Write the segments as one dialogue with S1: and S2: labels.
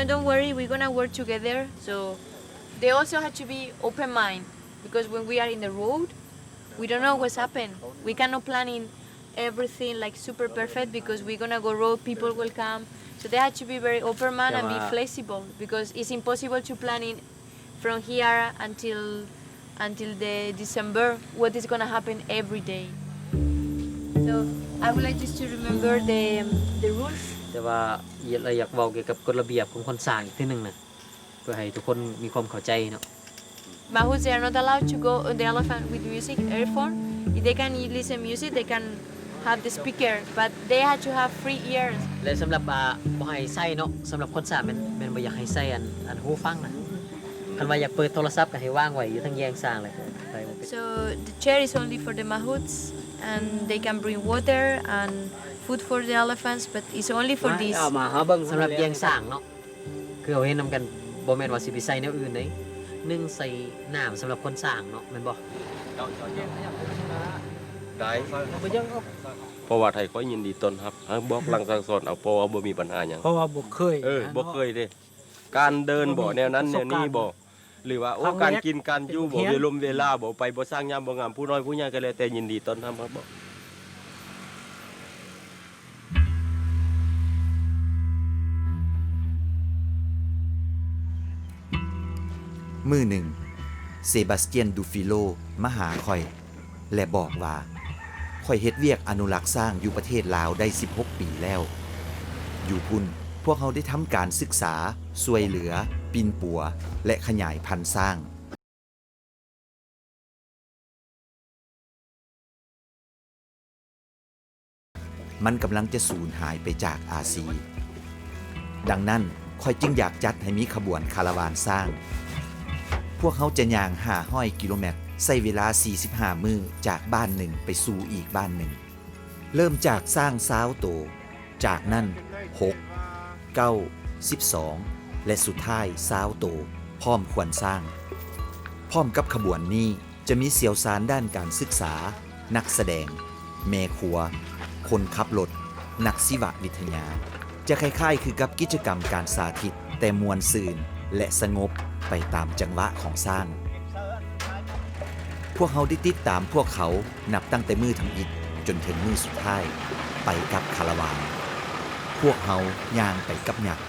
S1: don't worry, we're gonna work together. So they also have to be open mind because when we are in the road, we don't know what's happened. We cannot plan in everything like super perfect because we're gonna go road, people will come. So they have to be very open mind and be flexible because it's impossible to plan in from here until the December what is gonna happen every day. So I would like just to remember the rules.
S2: แต่ว่าเราอยากเว้าเกี่ยวกับกฎระเบียบของคนสร้างอีกทีนึงนะเพื่อให้ทุกคนมีความเข้าใจเนาะ
S1: Mahouts, they are not allowed to go on the elephant with music, earphone. If they can listen music, they can have the speaker, but they have to have 3 ears.
S2: และสำหรับบ่ให้ใส่เนาะสำหรับคนสร้างมันบ่อยากให้ใส่อันหูฟังนะคันว่าอยากเปิดโทรศัพท์ก็ให้วางไว้อยู่ทางแยงสร้างเลยไปบ่เป็น
S1: So the chair is only for the mahouts, and they can bring water and food for the elephants, but it's only for this.
S3: มาหาเบิ่ง
S2: สำหรับแยงสร้างเนาะคือเอาเห็นนำกันบ่แม่นว่าสิไปใส่แนวอื่นเด้นึ่งใส่น้ำสำหรับคนสร้างเนาะแม่นบ่
S4: ได้เพราะว่าไทยก็ยินดีต้อนรับบอกหลังสั่งสอนเอาเพราะว่าบ่มีปัญหาหยัง
S3: เพราะว่าบ่เคย
S4: บ่เคยเด้การเดินบ่แนวนั้นแนวนี้บ่หรือว่าโอ้การกินการอยู่บ่เวลาบ่ไปบ่สร้างยามบ่งามผู้น้อยผู้ใหญ่ก็แล้วแต่ยินดีต้อนรับครับบ่
S5: มื้อหนึ่งเซบาสเตียนดูฟิโลมาหาข่อยและบอกว่าข่อยเฮ็ดเวียกอนุรักษ์สร้างอยู่ประเทศลาวได้16 ปีแล้วอยู่พุ่นพวกเขาได้ทำการศึกษาช่วยเหลือปินปัวและขยายพันธุ์สร้างมันกำลังจะสูญหายไปจากอาซีดังนั้นข่อยจึงอยากจัดให้มีขบวนคาราวานสร้างพวกเขาจะย่าง500 กิโลเมตรใช้เวลา45 มื้อจากบ้านหนึ่งไปสู่อีกบ้านหนึ่งเริ่มจากสร้าง20 โตจากนั้น6 9 12และสุดท้าย20 โตพร้อมควรสร้างพร้อมกับขบวนนี้จะมีเสี่ยวสารด้านการศึกษานักแสดงแม่ครัวคนขับรถนักชีววิทยาจะคล้ายๆคือกับกิจกรรมการสาธิตแต่มวลซื่นและสงบไปตามจังหวะของสร้างพวกเขาได้ติดตามพวกเขานับตั้งแต่มือทำอิฐจนถึงมือสุดท้ายไปกับคาราวานพวกเขาย่างไปกับหยัก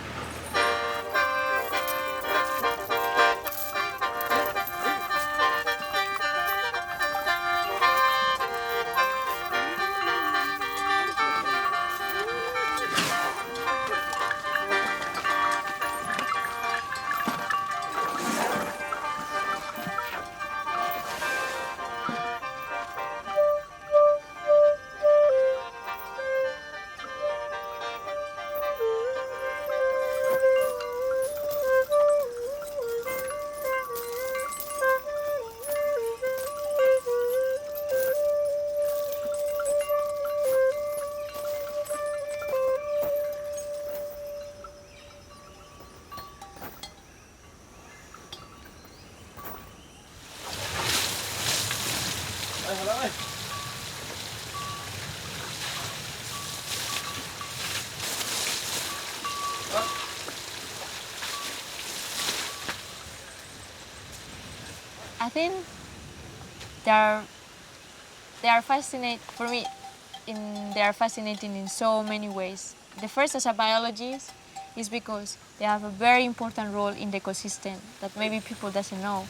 S1: I think they are fascinating for me. They are fascinating in so many ways. The first, as a biologist, is because they have a very important role in the ecosystem that maybe people doesn't know.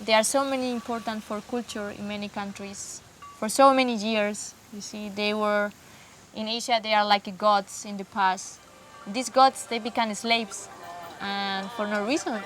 S1: They are so many important for culture in many countries for so many years. You see, they were in Asia. They are like gods in the past. These gods, they become slaves, and for no reason.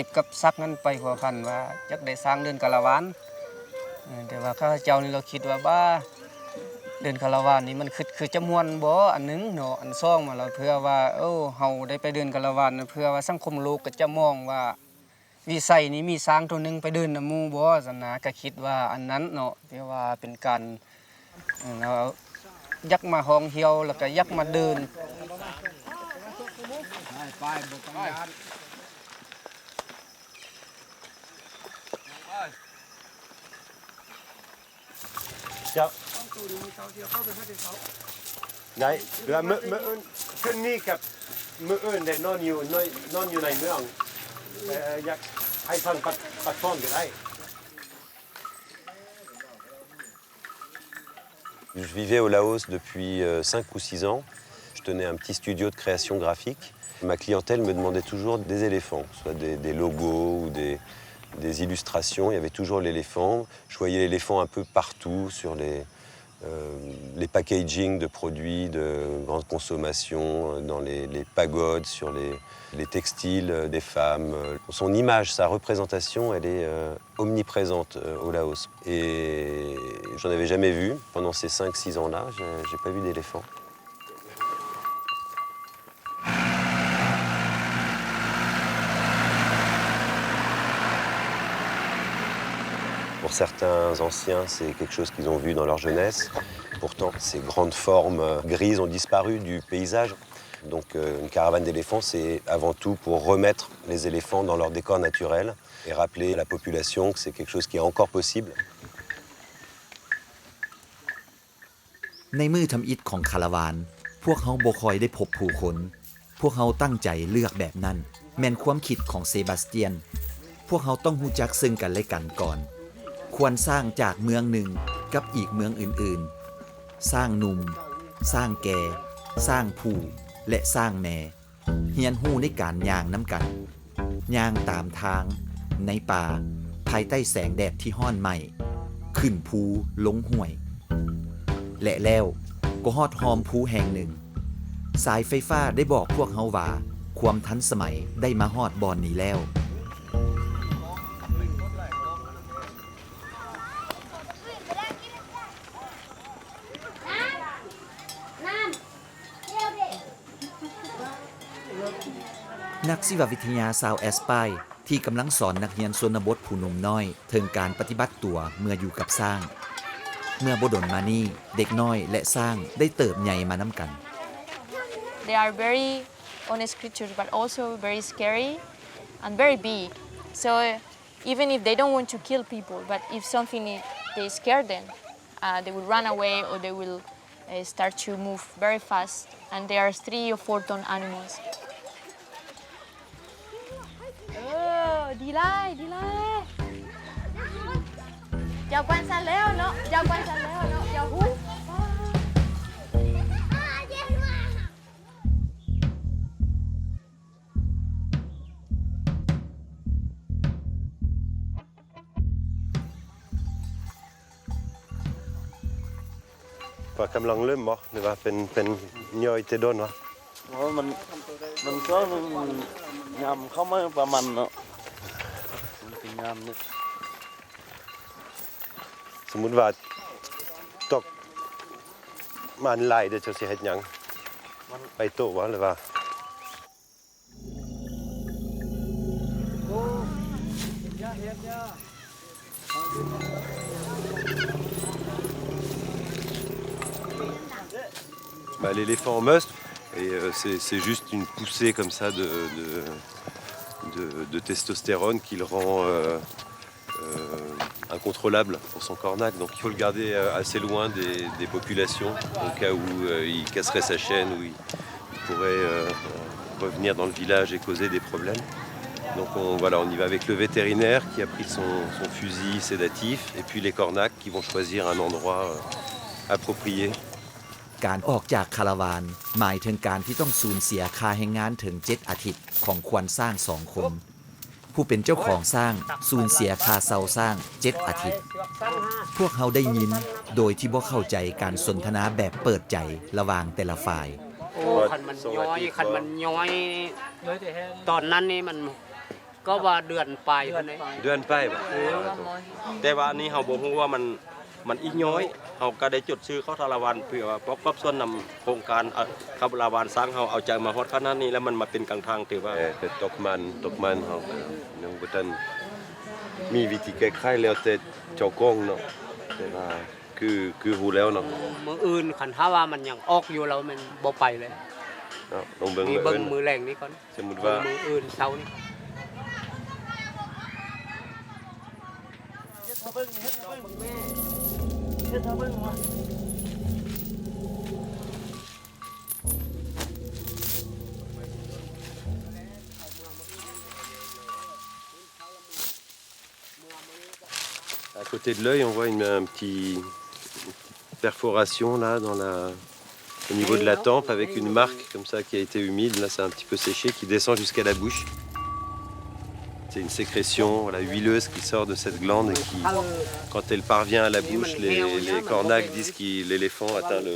S3: พกับซักนั้นไปหัวพันว่าจักได้สร้างเดินกะละวานแต่ว่าข้าเจ้านี่เราคิดว่าบ้าเดินคาราวานนี่มันคือจะม่วนบ่อันนึงเนาะอันซ่องมาแล้วเพื่อว่าเฮาได้ไปเดินคาราวานเพื่อว่าสังคมโลกก็จะมองว่าวิสัยนี้มีช้างตัวนึงไปเดินนำหมู่บ่ซั่นนะก็คิดว่าอันนั้นเนาะที่ว่าเป็นการยักมาห้องเหี่ยวแล้วก็ยักมาเดิน
S4: เจ้าได้เรือมื้อขึ้นนี่กับมื้ออื่นได้นอนอยู่ในเมืองอยากให้ฟังปัดฟ้อนก็ได้
S6: Je vivais au Laos depuis 5 ou 6 ans. Je tenais un petit studio de création graphique. Ma clientèle me demandait toujours des éléphants, soit des logos ou des illustrations. Il y avait toujours l'éléphant. Je voyais l'éléphant un peu partout sur les packaging de produits de grande consommation, dans les pagodes, sur les textiles des femmes. Son image, sa représentation, elle est omniprésente au Laos. Et j'en avais jamais vu pendant ces 5-6 ans-là. J'ai pas vu d'éléphant. Pour certains anciens, c'est quelque chose qu'ils ont vu dans leur jeunesse. Pourtant, ces grandes formes grises ont disparu du paysage. Donc une caravane d'éléphants, c'est avant tout pour remettre les éléphants dans leur décor naturel et rappeler à la population que c'est quelque chose qui est encore possible.
S5: ในมือทำอิฐของคาราวานพวกเขาบ่ค่อยได้พบผู้คนพวกเขาตั้งใจเลือกแบบนั้นแม่นความคิดของเซบาสเตียนพวกเขาต้องรู้จักซึ่งกันและกันก่อนควรสร้างจากเมืองหนึ่งกับอีกเมืองอื่นๆสร้างหนุ่มสร้างแก่สร้างผู้และสร้างแม่เฮียนฮู้ในการย่างน้ำกันย่างตามทางในป่าภายใต้แสงแดดที่ห้อนไหม้ขึ้นภูลงห้วยและแล้วก็ฮอดหอมภูแห่งหนึ่งสายไฟฟ้าได้บอกพวกเฮาว่าความทันสมัยได้มาฮอดบอนนี้แล้วนักชีววิทยาชาวแอสไพร์ที่กำลังสอนนักเรียนชนบทผู้หนุ่มน้อยถึงการปฏิบัติตัวเมื่ออยู่กับช้างเมื่อบ่ดนมานี่เด็กน้อยและช้างได้เติบใหญ่มานำกัน
S1: They are very honest creatures but also very scary and very big. So even if they don't want to kill people, but if something they scare them, they will run away or they will start to move very fast. And they are 3 or 4 ton animals. ดีเลยเจ้าควันซันแล้วเนาะเจ้าควันซันแล้วเนาะเจ้าหู
S4: ว่ากำลังเริ่มบ่หรือว่าเป็นย่อยเตดนวะ
S7: มันก็งามเข้ามาประมาณเนาะมันเป็นงามนี่
S4: สมมุติว่าตกมันไหลเดี๋ยวจะสิเฮ็ดหยังไปโตวะหรือว่าl'éléphant meurtre et c'est juste une poussée comme ça de testostérone qui le rend incontrôlable pour son cornac. Donc il faut le garder assez loin des populations au cas où il casserait sa chaîne ou il pourrait revenir dans le village et causer des problèmes. Donc on y va avec le vétérinaire qui a pris son fusil sédatif et puis les cornacs qui vont choisir un endroit approprié.
S5: การออกจากคาราวานหมายถึงการที่ต้องสูญเสียค่าแรงงานถึง7อาทิตย์ของควรสร้าง2คนผู้เป็นเจ้าของสร้างสูญเสียค่าเช่าสร้าง7อาทิตย์พวกเขาได้ยินโดยที่บ่เข้าใจการสนทนาแบบเปิดใจระหว่างแต่ละฝ่าย
S7: คันมันย้อยตอนนั้นนี่มัน
S8: ก็ว่าเดือนปลายคนนี้
S4: Duan Pai, bah.
S8: แต่ว่าอันนี้เราบอกว่ามันอีกน้อยเราก็ได้จดชื่อเขาทารวันเพื่อว่าประกอบส่วนนำโครงการคาบลาวานสร้างเราเอาใจมาฮอดขนาดนี้แล้วมันมาเป็นกลางทางถือว่า
S4: Pe Tokman, hau. Nang betan mi viti ke khai leo te chokong no. Te ba คือฮู้แล้วเนาะ
S8: มืออื่นคันถ้าว่ามันยังออกอยู่เรามันบ่ไปเลย
S4: เนาะลองเบิ่ง
S8: นี่
S4: เบิ่
S8: เบิ่ง
S4: ง
S8: มือแรงนี้ก่อน
S4: สมมุติว่า
S8: มืออื่นเช้านี่
S4: À côté de l'œil, on voit un petit perforation là au niveau de la tempe avec une marque comme ça qui a été humide. Là, c'est un petit peu séché, qui descend jusqu'à la bouche. C'est une sécrétion voilà, huileuse qui sort de cette glande et qui, quand elle parvient à la bouche, les cornacs disent que l'éléphant atteint le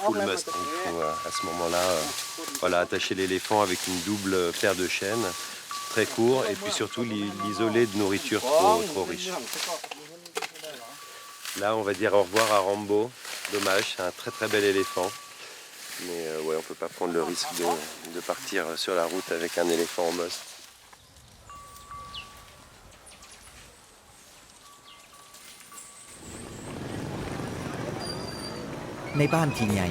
S4: full must. Donc, il faut à ce moment-là voilà, attacher l'éléphant avec une double paire de chaînes très court et puis surtout l'isoler de nourriture trop riche. Là, on va dire au revoir à Rambo. Dommage, c'est un très très bel éléphant. Mais ouais, on peut pas prendre le risque de partir sur la route avec un éléphant en must.
S5: ในบ้านที่ใหญ่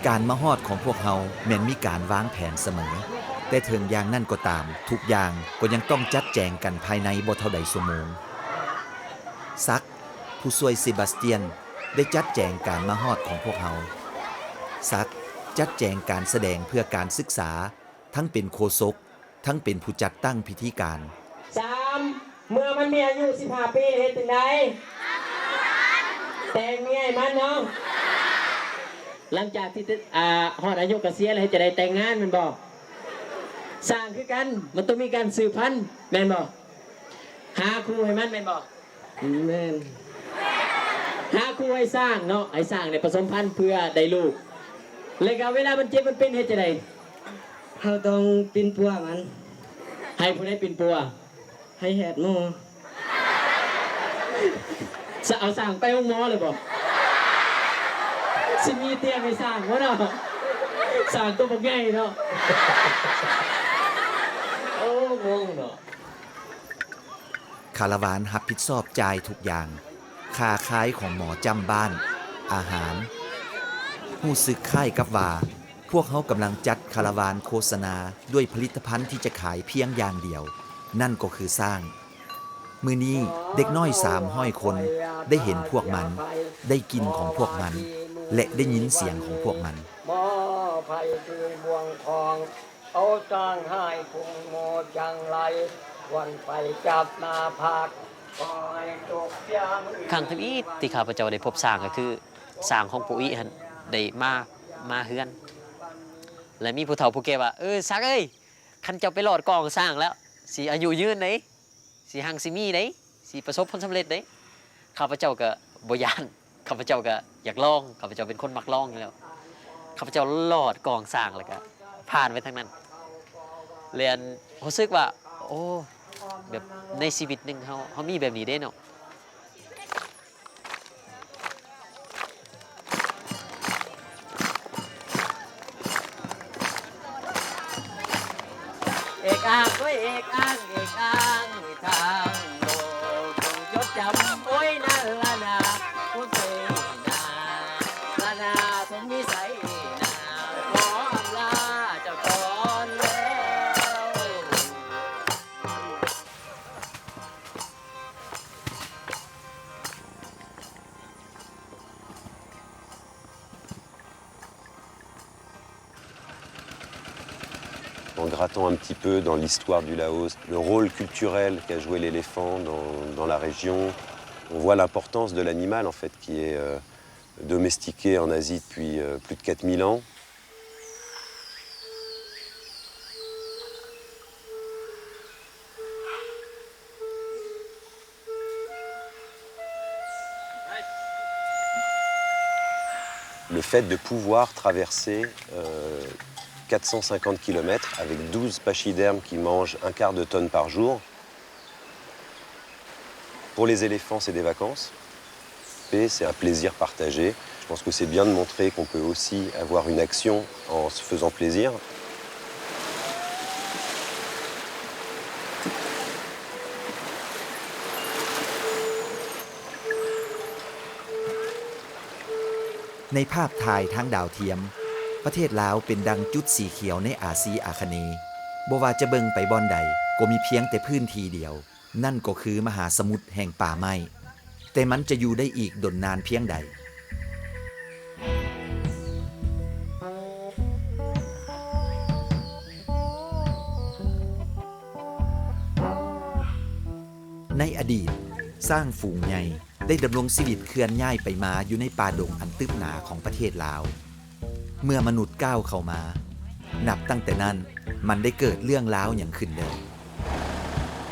S5: การมาฮอดของพวกเฮาแม่นมีการวางแผนเสมอแต่ถึงอย่างนั้นก็ตามทุกอย่างก็ยังต้องจัดแจงกันภายในบ่เท่าใดชั่วโมงซักผู้ช่วยเซบาสเตียนได้จัดแจงการมาฮอดของพวกเฮาซักจัดแจงการแสดงเพื่อการศึกษาทั้งเป็นโฆษกทั้งเป็นผู้จัดตั้งพิธีการ
S9: 3. เมื่อมันมีอายุ15 ปีเฮ็ดจังได๋แต่งเมียให้มันเนาะหลังจากที่ฮอดอายุเกษียณแล้วจะได้แต่งงานแม่นบ่สร้างคือกันมันต้องมีการสืบพันธุ์แม่นบ่หาครูให้มันแม่นบ่แม่นหาครูให้สร้างเนาะให้สร้างได้ผสมพันธุ์เพื่อได้ลูกแล้วก็เวลามันเจ็บมันเป็นเฮ็ดจังได๋เฮาต้องปิ่นปัวมันให้ผู้ใดปิ่นปัวให้แหดหมอเอาสร้างไปห้องหมอเลยบ่สิมีเตียงให้สร้างบ่เนาะสร้างตัวบักใหญ่เนาะโอ้งงเนาะ
S5: คาราวานรับผิดชอบจ่ายทุกอย่างค่าขายของหมอจำบ้านอาหารรู้สึกคล้ายกับว่าพวกเขากำลังจัดคาราวานโฆษณาด้วยผลิตภัณฑ์ที่จะขายเพียงอย่างเดียวนั่นก็คือสร้างมื้อนี้เด็กน้อย300 คนได้เห็นพวกมันได้กินของพวกมันและได้ยินเสียงของพวกมัน
S9: หมอไผคือบ่วงทองเอาจางให้พุงโมจังไรวันไปจับนาภาคคอยตกยาม
S2: ครั้งที่ข้าพเจ้าได้พบสร้างก็คือสร้างของปู่อีหั่นได้มาเฮือนและมีผู้เฒ่าผู้แก่ว่าซักเอ้ยคันเจ้าไปรอดกองสร้างแล้วสิอายุยืนไหนสิหังสิมีไหนสิประสบผลสำเร็จไหนข้าพเจ้าก็บ่ย้านข้าพเจ้าก็อยากลองข้าพเจ้าเป็นคนมักลองอยู่แล้วข้าพเจ้ารอดกองสร้างแล้วก็ผ่านไปทางนั้นเรียนรู้สึกว่าโอ้แบบในชีวิตหนึงเฮามีแบบนี้ได้เนาะ
S9: เอกอ้างก็เอกอ้างทางโลกจงจดจำโอ้ยนั่นละนาผู้เสนาละนาสมนิสัยนาขออำลาเจ้าก่อนแล้ว
S6: En grattant un petit peu dans l'histoire du Laos, le rôle culturel qu'a joué l'éléphant dans la région, on voit l'importance de l'animal en fait, qui est domestiqué en Asie depuis plus de 4000 ans. Le fait de pouvoir traverser 450 km avec 12 pachydermes qui mangent 1/4 de tonne par jour, Pour les éléphants, c'est des vacances. Et c'est un plaisir partagé. Je pense que c'est bien de montrer qu'on peut aussi avoir une action en se faisant plaisir.
S5: ในภาพถ่ายทางดาวเทียมประเทศลาวเป็นดังจุดสีเขียวในอาซีอาคเนย์บ่ว่าจะเบิ่งไปบ่อนใดก็มีเพียงแต่พื้นที่เดียวนั่นก็คือมหาสมุทรแห่งป่าไม้แต่มันจะอยู่ได้อีกดนนานเพียงใดในอดีตสร้างฝูงใหญ่ได้ดำรงชีวิตเคลื่อนย้ายไปมาอยู่ในป่าดงอันตึบหนาของประเทศลาวเมื่อมนุษย์ก้าวเข้ามานับตั้งแต่นั้นมันได้เกิดเรื่องราวอย่างขึ้นเลย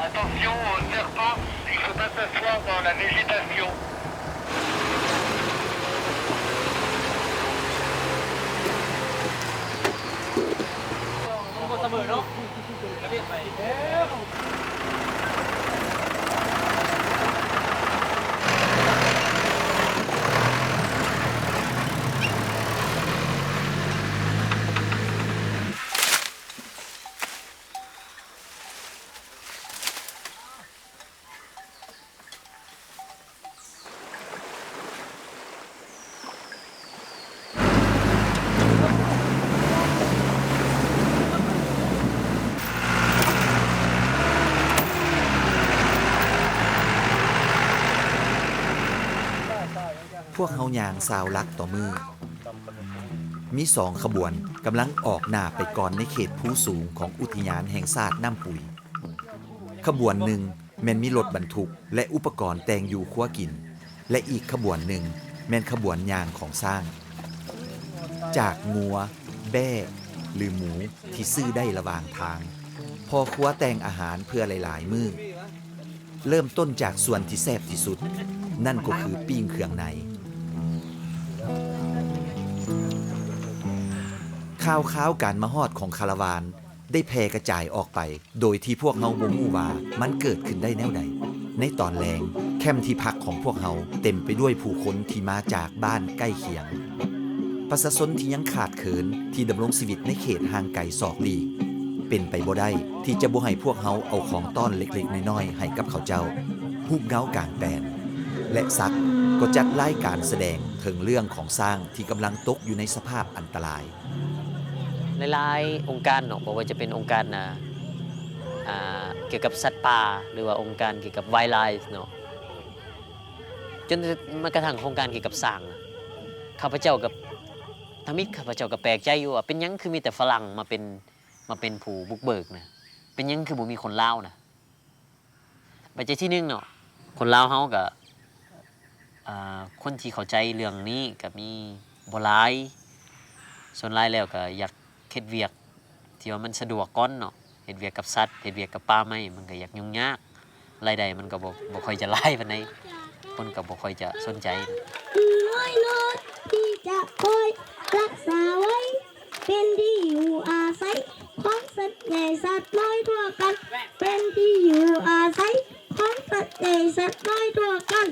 S10: Attention aux serpents, il ne faut pas s'asseoir dans la végétation.
S5: พวกเฮาย่างสาวลักต่อมือมี2ขบวนกำลังออกหน้าไปก่อนในเขตภูสูงของอุทยานแห่งชาติน้ำปุ๋ยขบวนหนึ่งแม่นมีรถบรรทุกและอุปกรณ์แต่งอยู่ครัวกินและอีกขบวนหนึ่งแม่นขบวนย่างของสร้างจากงัวแบ้หรือหมูที่ซื้อได้ระหว่างทางพอครัวแต่งอาหารเพื่อหลายๆมื้อเริ่มต้นจากส่วนที่แซ่บที่สุดนั่นก็คือปิ้งเครื่องในข่าวการมาฮอดของคาราวานได้แพร่กระจายออกไปโดยที่พวกเฮาบ่ฮู้ว่ามันเกิดขึ้นได้แนวใดในตอนแลงแคมป์ที่พักของพวกเฮาเต็มไปด้วยผู้คนที่มาจากบ้านใกล้เคียงประชาชนที่ยังขาดเขินที่ดำรงชีวิตในเขตห่างไกลศอกลีกเป็นไปบ่ได้ที่จะบ่ให้พวกเฮาเอาของต้อนเล็กๆน้อยๆให้กับเขาเจ้าฮูบเงากลางแปลนและซักก็จัดรายการแสดงถึงเรื่องของสร้างที่กำลังตกอยู่ในสภาพอันตราย
S2: หลายๆองค์การเนาะบอกว่าจะเป็นองค์การเกี่ยวกับสัตว์ป่าหรือว่าองค์การเกี่ยวกับไวล์ไลฟ์เนาะจนมากระทั่งโครงการเกี่ยวกับสร้างข้าพเจ้ากับทมิตรข้าพเจ้าก็แปลกใจอยู่ว่าเป็นยังคือมีแต่ฝรั่งมาเป็นผู้บุกเบิกนะเป็นยังคือบ่มีคนลาวนะปัจจัยที่1เนาะคนลาวเฮาก็คนที่เข้าใจเรื่องนี้ก็มีบ่หลายส่วนหลายแล้วก็อยากเฮ็ดเวียกที่ว่ามันสะดวกก่อนเนาะเฮ็ดเวียกกับสัตว์เฮ็ดเวียกกับป่าไม้มันก็อยากยุ่งยากรายได้มันก็บ่ค่อยจะหลายปานใดคนก็บ่ค่อยจะสนใจ
S11: น้อยที่จะคอยรักษาไว้เป็นที่อยู่อาศัยของสัตว์ใหญ่สัตว์น้อยทั่วกันเป็นที่อยู่อาศัยของสัตว์ใหญ่สัตว์น้อยทั่วกัน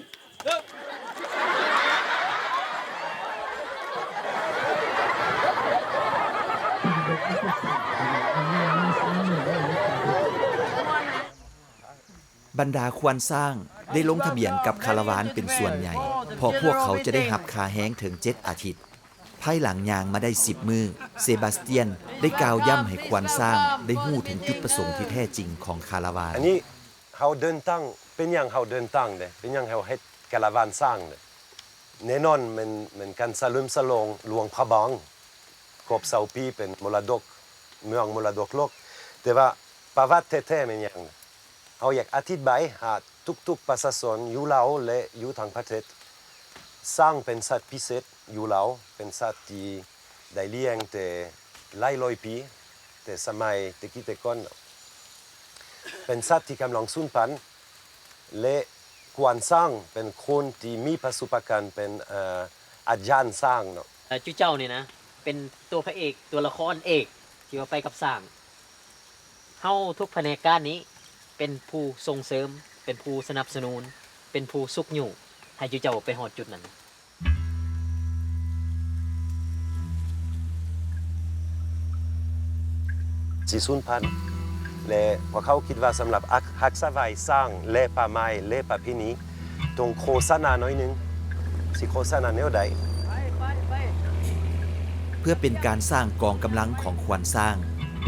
S5: บรรดาควรสร้างได้ลงทะเบียนกับคาราวานเป็นส่วนใหญ่เพราะพวกเขาจะได้รับค่าแห้งถึง7อาทิตย์ภายหลังยางมาได้10มื้อเซบาสเตียนได้กล่าวย่ำให้ควรสร้างได้ฮู้ถึงจุดประสงค์ที่แท้จริงของคาราวาน
S6: อันนี้เฮาเดินทางเป็นอย่างเฮาเดินทางเด้เป็นอย่างเฮาเฮ็ดคาราวานสร้างเด้แน่นอนมันการสลืมสลองหลวงพระบางครบ20ปีเป็นมรดกเมืองมรดกโลกแต่ว่าประวัติแท้ๆมันอย่างเฮาอยากอธิบายหาทุกๆประชาชนอยู่ลาวและอยู่ทั้งประเทศสร้างเป็นสัตว์พิเศษอยู่ลาวเป็นสัตว์ที่ได้เลี้ยงแต่หลายร้อยปีแต่สมัยตะกี้แต่ก่อนเป็นสัตว์ที่กำลังสูญพันธุ์และควรสร้างเป็นคนที่มีประสบการณ์เป็นอาจารย์สร้างเนาะ
S2: จุเจ้านี่นะเป็นตัวพระเอกตัวละครเอกที่ว่าไปกับสร้างเฮาทุกแผนกการนี้เป็นผู้ส่งเสริมเป็นผู้สนับสนุน เป็นผู้สุกอยู่ให้จุเจ้าไปฮอดจุดนั้น
S6: สีสูญพันธุ์และพอเขาคิดว่าสำหรับฮักษาไว้สร้างเล่ป่าไม้เล่ป่าพินีตรงโคสนาน้อยหนึงสิโคสนาแนวใด
S5: เพื่อเป็นการสร้างกองกำลังของควรสร้าง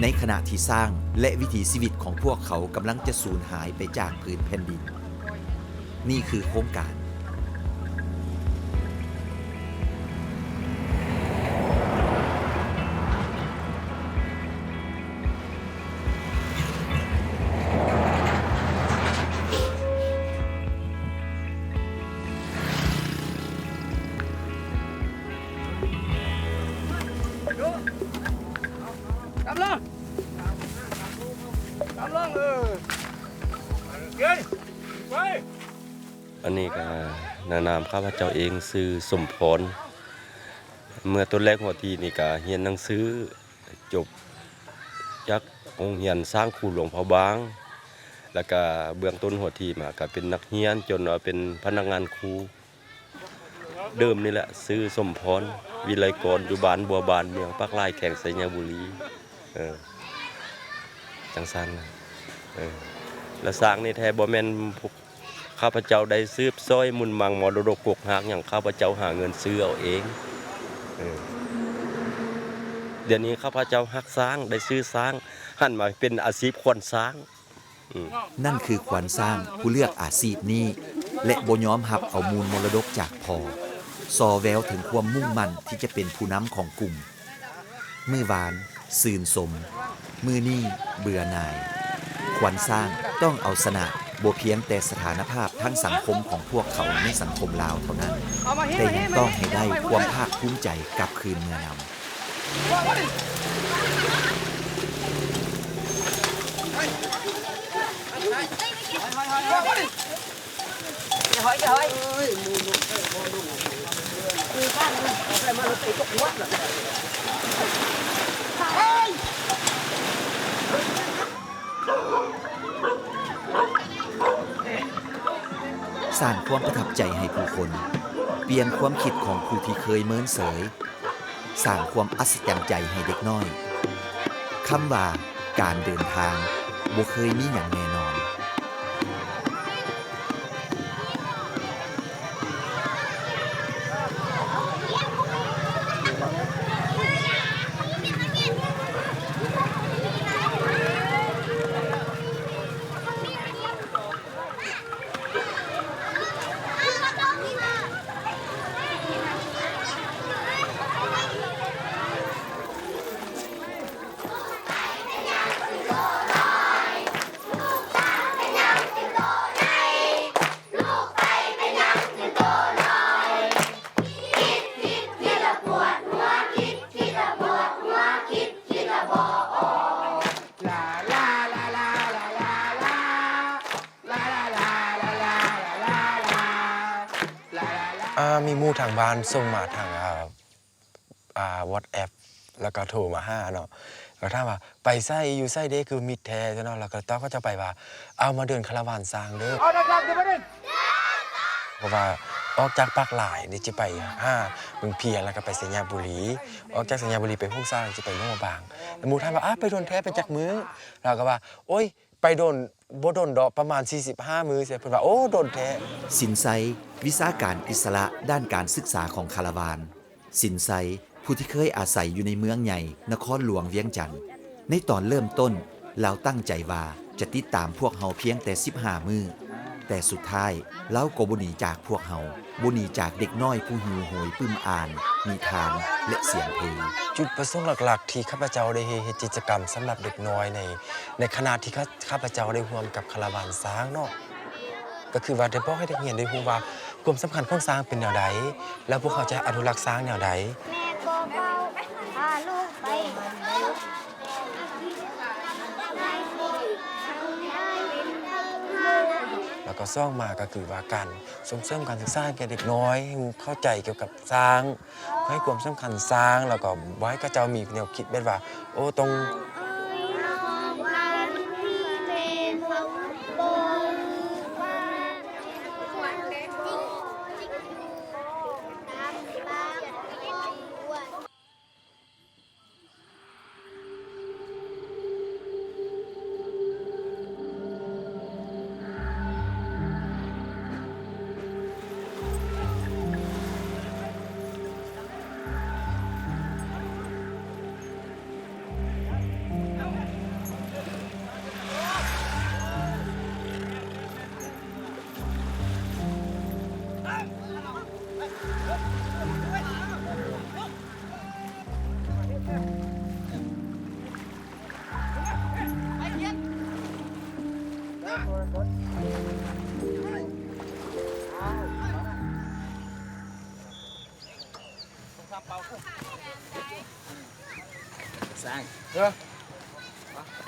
S5: ในขณะที่สร้างและวิถีชีวิตของพวกเขากำลังจะสูญหายไปจากพื้นแผ่นดินนี่คือโครงการ
S8: อันนี้ก็นานามข้าพเจ้าเองซื้อสมพรเมื่อต้นแรกหัวทีนี่ก็เรียนหนังสือจบจากโรงเรียนสร้างครูหลวงพระบางแล้วก็เบื้องต้นหัวทีมาก็เป็นนักเรียนจนว่าเป็นพนักงานครูเดิมนี่แหละซื้อสมพรวิไลกรอยู่บ้านบัวบานเมืองปักลายแข่งไสยบุรีจังซั่นแล้วสร้างนี่แท้บ่แม่นข้าพเจ้าได้ซื้อซ้อยมุนมังมรดกกกหักอย่างข้าพเจ้าหาเงินซื้อเอาเองเดี๋ยวนี้ข้าพเจ้าฮักสร้างได้ซื้อสร้างหันมาเป็นอาชีพควรสร้าง
S5: นั่นคือควรสร้างผู้เลือกอาชีพนี้และบ่ยอมรับเอามูลมรดกจากพ่อซอแววถึงความมุ่งมั่นที่จะเป็นผู้นำของกลุ่มมื้อวานซื่นสมมื้อนี้เบื่อหน่ายควรสร้างต้องเอาชนะบ่เพียงแต่สถานภาพทั้งสังคมของพวกเขาในสังคมลาวเท่านั้นแต่ยังต้องให้ได้ความภาคภูมิใจกลับคืนเมืองนสร้างความประทับใจให้ผู้คนเปลี่ยนความคิดของผู้ที่เคยเมินเสยสร้างความอัศจรรย์ใจให้เด็กน้อยคำว่าการเดินทางบ่เคยมีอย่างแน่นอน
S12: มีหมู่ทางบ้านส่งมาทางWhatsApp แล้วก็โทรมาหาเนาะแล้วถามว่าไปไสอยู่ไสเด้คือมิตรแท้เนาะแล้วก็ต้อก็จะไปว่าเอามาเดินคาราวานสร้างเด้อเพราะว่าออกจากปากหลายนี่จะไปบึงเพียงแล้วก็ไปสัญญาบุรีออกจากสัญญาบุรีไปพุ่งซ่าจะไปโน่บางแล้วหมู่ถามว่าไปโดนแท้ไปจักมื้อเราก็ว่าโอ๊ยไปโดนบ่โดนดอกประมาณ45มื้อเสียเพิ่นว่าโอ้โดนแท้
S5: สินไซวิชาการอิสระด้านการศึกษาของคาราวานสินไซผู้ที่เคยอาศัยอยู่ในเมืองใหญ่นครหลวงเวียงจันทน์ในตอนเริ่มต้นเราตั้งใจว่าจะติดตามพวกเฮาเพียงแต่15มื้อแต่สุดท้ายเราก็บ่หนีจากพวกเฮาบ่หนีจากเด็กน้อยผู้หิวโหยปึ้มอ่านนิทานและเสียงเพลง
S12: จุดประสงค์หลักๆที่ข้าพเจ้าได้เฮ็ดกิจกรรมสำหรับเด็กน้อยในขณะที่ข้าพเจ้าได้ร่วมกับคาราวานช้างเนาะก็คือว่าได้บอกให้เด็กเรียนได้รู้ว่าความสำคัญของช้างเป็นแนวใดแล้วพวกเขาจะอนุรักษ์ช้างแนวใดแล้วก็ซ่องมาก็คือว่าการส่งเสริมการศึกษาแก่เด็กน้อยให้เข้าใจเกี่ยวกับช้างให้ความสำคัญช้างแล้วก็ไว้ก็เจ้ามีแนวคิดแบบว่าโอ้ตรง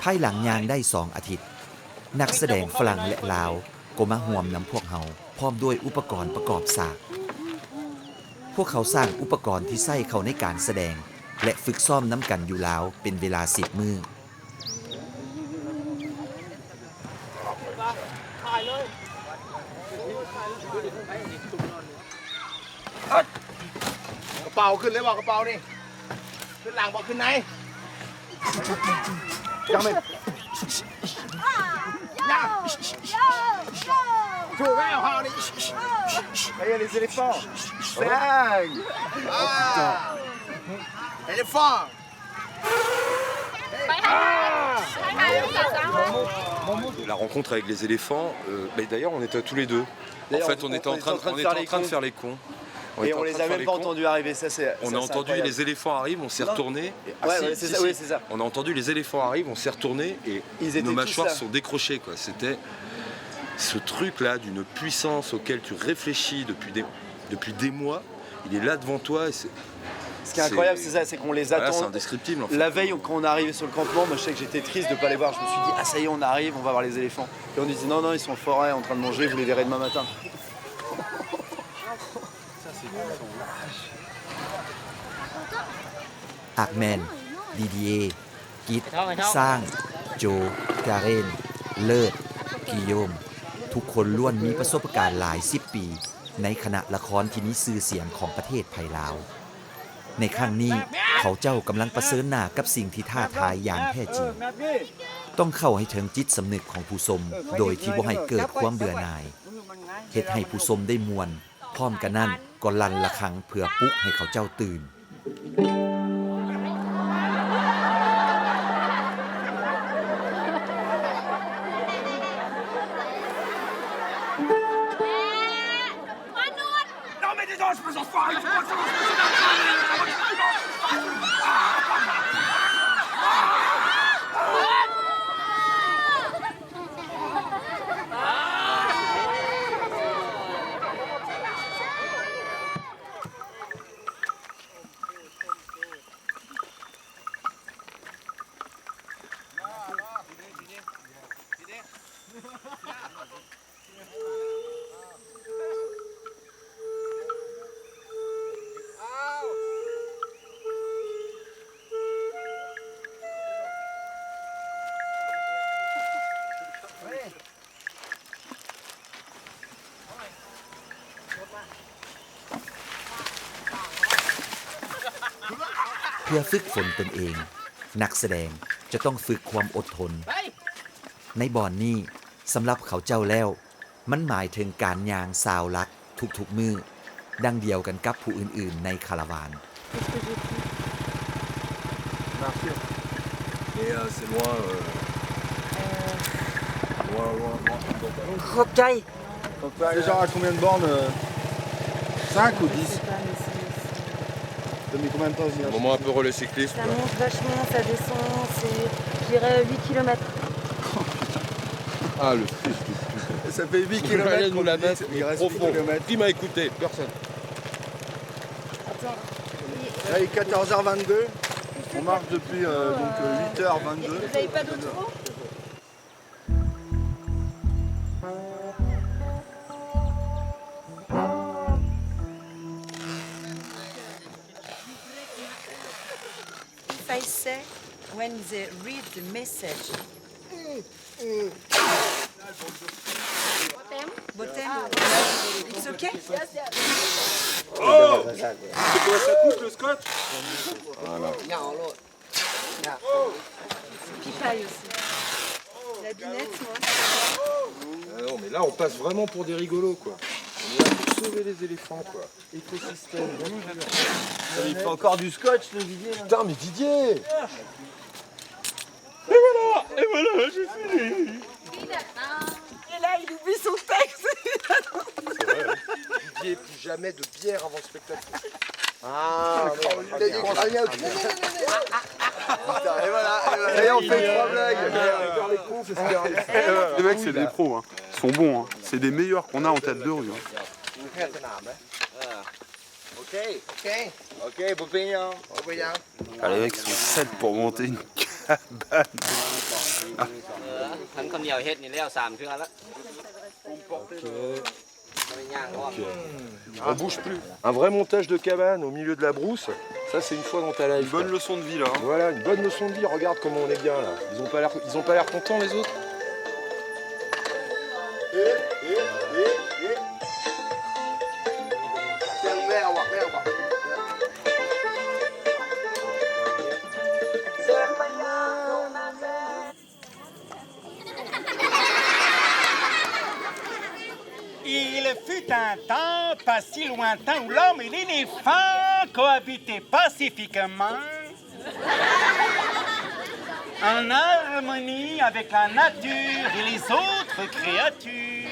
S5: ภายหลังยางได้2 อาทิตย์ นักแสดงฝรั่งและลาวก็มาห่วมนำพวกเขาพร้อมด้วยอุปกรณ์ประกอบฉากพวกเขาสร้างอุปกรณ์ที่ใช้เข้าในการแสดงและฝึกซ้อมน้ำกันอยู่ลาวเป็นเวลา10 มื้อก
S13: ระเป๋าขึ้นเลยบอกกระเป๋านี่ขึ้นหลังบอกขึ้นไหนยังไม่ยังถูกไหมเอานี่ไปยังles éléphants éléphant
S14: La rencontre avec les éléphants, d'ailleurs on était tous les deux. En fait on était en train de faire les cons.
S13: Et on les a même pas entendus arriver, ça c'est.
S14: On a entendu les éléphants arrivent, on s'est retourné.
S13: Ouais, c'est ça, oui, c'est ça.
S14: On a entendu les éléphants arrivent, on s'est retourné et nos mâchoires sont décrochées quoi. C'était ce truc là d'une puissance auquel tu réfléchis depuis des mois. Il est là devant toi. Et
S13: ce qui est incroyable, c'est ça, c'est qu'on les attend.
S14: C'est indescriptible en fait.
S13: La veille, quand on est arrivé sur le campement, moi je sais que j'étais triste de ne pas les voir. Je me suis dit, ah ça y est, on arrive, on va voir les éléphants. Et on nous dit, non, non, ils sont en forêt en train de manger, vous les verrez demain matin.
S5: Ahmed, Didier, Kit, Sang, Joe, Karen, เลิศ กิโยมทุกคนล้วนมีประสบการณ์หลาย10 ปีในคณะละครที่มีชื่อเสียงของประเทศไทยลาวในครั้งนี้เขาเจ้ากำลังประเสริญหน้ากับสิ่งที่ท้าทายอย่างแท้จริงต้องเข้าให้ถึงจิตสำนึกของผู้ชมโดยที่บ่ให้เกิดความเบื่อหน่ายเฮ็ดให้ผู้ชมได้ม่วนพร้อมกันนั้นก็ลั่นระฆังเพื่อปลุกให้เขาเจ้าตื่นเพื่อฝึกฝนตนเองนักแสดงจะต้องฝึกความอดทนในบ่อนนี้สำหรับเขาเจ้าแล้วมันหมายถึงการย่างสาวลักทุกๆมื้อดังเดียวกันกับผู้อื่นๆในคาราวาน
S13: ขอบใจ Déjà à combien de bornes 5 ou 10 Combien de temps
S14: Moment un peu relais cycliste.
S15: Ça monte vachement, ça descend, c'est, je dirais, 8 km.
S14: Oh putain. Ah le fils de pute.
S13: Ça fait 8 km.
S14: Nous la mettre profond. Qui m'a écouté? Personne.
S13: Là il est 14h22. On marche depuis donc 8h22.
S15: Vous n'avez pas d'autre mot?
S16: I say when they read the message. Bottom. It's okay?
S14: Oh! C'est quoi ça coupe le scotch? Voilà.
S16: Pipaille aussi. La binette, moi.
S14: Non mais là on passe vraiment pour des rigolos quoi. On est là pour sauver les éléphants quoi. Écosystème.
S13: Il fait encore du scotch le Didier.
S14: Putain mais Didier! Et voilà, j'ai fini.
S16: Et là il oublie son texte.
S14: C'est vrai. Didier, plus jamais de bière avant le spectacle.
S13: Ah, il a dit qu'on s'en est. Et voilà. Et on fait 3 blagues.
S17: Les mecs, c'est des pros, hein. Ils sont bons, hein. C'est des meilleurs qu'on a en tête de rue. Hein.
S13: Ok, beau peignant.
S14: Les mecs sont 7 pour monter une cabane.
S2: ทั้งคนเดียวเฮ็ดนี่แล้ว3เทื่อแล้ว
S14: On bouge plus. Un vrai montage de cabane au milieu de la brousse, ça c'est une fois dans ta life.
S13: Une bonne leçon de vie là.
S14: Voilà, une bonne leçon de vie. Regarde comment on est bien là. Ils ont pas l'air contents les autres.
S17: Il fut un temps pas si lointain où l'homme et l'éléphant cohabitaient pacifiquement en harmonie avec la nature et les autres créatures.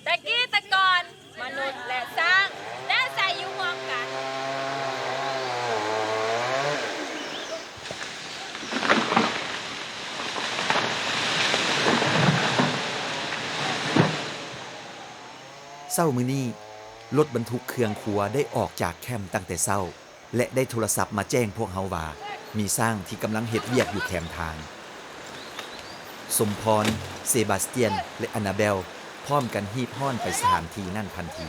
S18: แต่กี้แต่ก่อนมนุษย์และสร้างได้อาศัยอยู่ร่วมกัน
S5: เช้ามื้อนี้รถบรรทุกเครื่องครัวได้ออกจากแคมป์ตั้งแต่เช้าและได้โทรศัพท์มาแจ้งพวกเฮาว่ามีสร้างที่กำลังเฮ็ดเวียกอยู่แคมป์ทางสมพรเซบาสเตียนและอันนาเบลพร้อมกันฮีบฮ้อนไปสถานที่นั่นทันที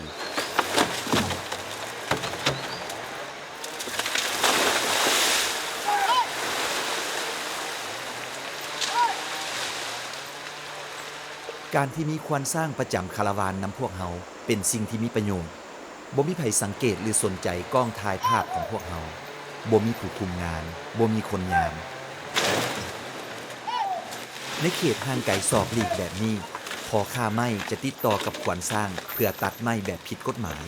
S5: การที่มีควันสร้างประจำคาราวานนำพวกเฮาเป็นสิ่งที่มีประโยชน์บ่มีไผสังเกตหรือสนใจกล้องถ่ายภาพของพวกเฮาบ่มีผู้คุมงานบ่มีคนยามในเขตห่างไกลศอกหลีกแบบนี้พอค่าไม้จะติดต่อกับควันสร้างเพื่อตัดไม้แบบผิดกฎหมาย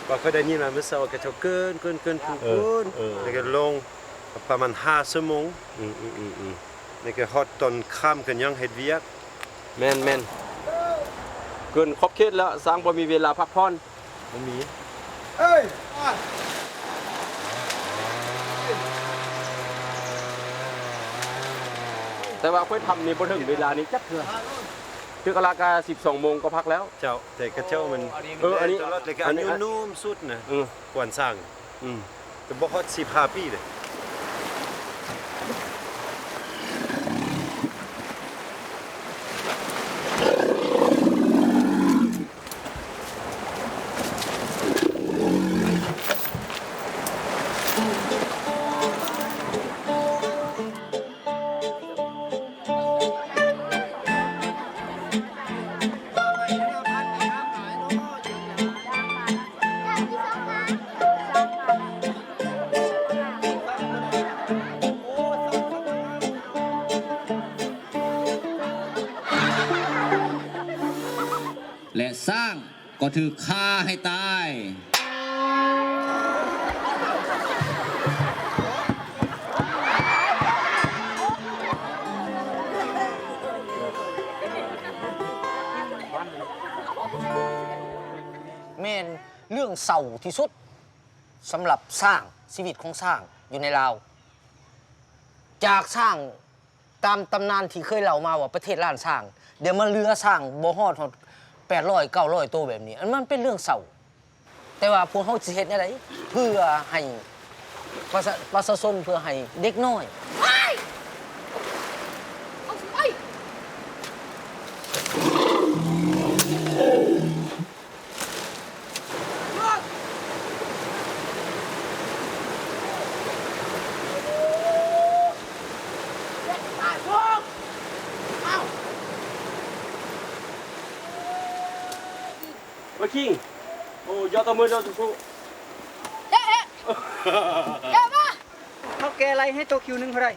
S4: ก็เคยได้ยินมาเมื่อเช้าก็จะเกินพูนแล้วก็ลงประมาณ5ชั่วโมงแล้วก็ฮอดตอนค่ำกันยังเฮ็ดเวียก
S8: แม่นเกินขอบเขตแล้วสร้างบ่มีเวลาพักผ่อน
S4: บ่มี
S8: แต่ว่าค่อยทำนี่บ่ถึงเวลานี้จักเทื่อคือกะลากา12 โมงก็พักแล้ว
S4: เจ้าแต่กระเจ้ามัน
S8: อันนี้
S4: ตลอดเลยก็อันนี้นุ่มสุดนะกวนสร้างแต่บ่ฮอด15 ปีเลย
S19: และสร้างก็ถือฆ่าให้ตาย
S20: แม่นเรื่องเศร้าที่สุดสำหรับสร้างชีวิตของสร้างอยู่ในลาวจากสร้างตามตำนานที่เคยเล่ามาว่าประเทศล้านสร้างเดี๋ยวมันเรือสร้างบ่ฮอด800 900ตัวแบบนี้อันมันเป็นเรื่องเศร้าแต่ว่าพวกเขาสิเฮ็ดจังได๋เพื่อให้ประชาชนเพื่อให้เด็กน้อย
S8: ว่าคิงโอ้ยอดตะมือยอดทุก
S18: เอ๊ะมา
S3: เขาแกอะไรให้ตัวคิวนึงเท่าไหร่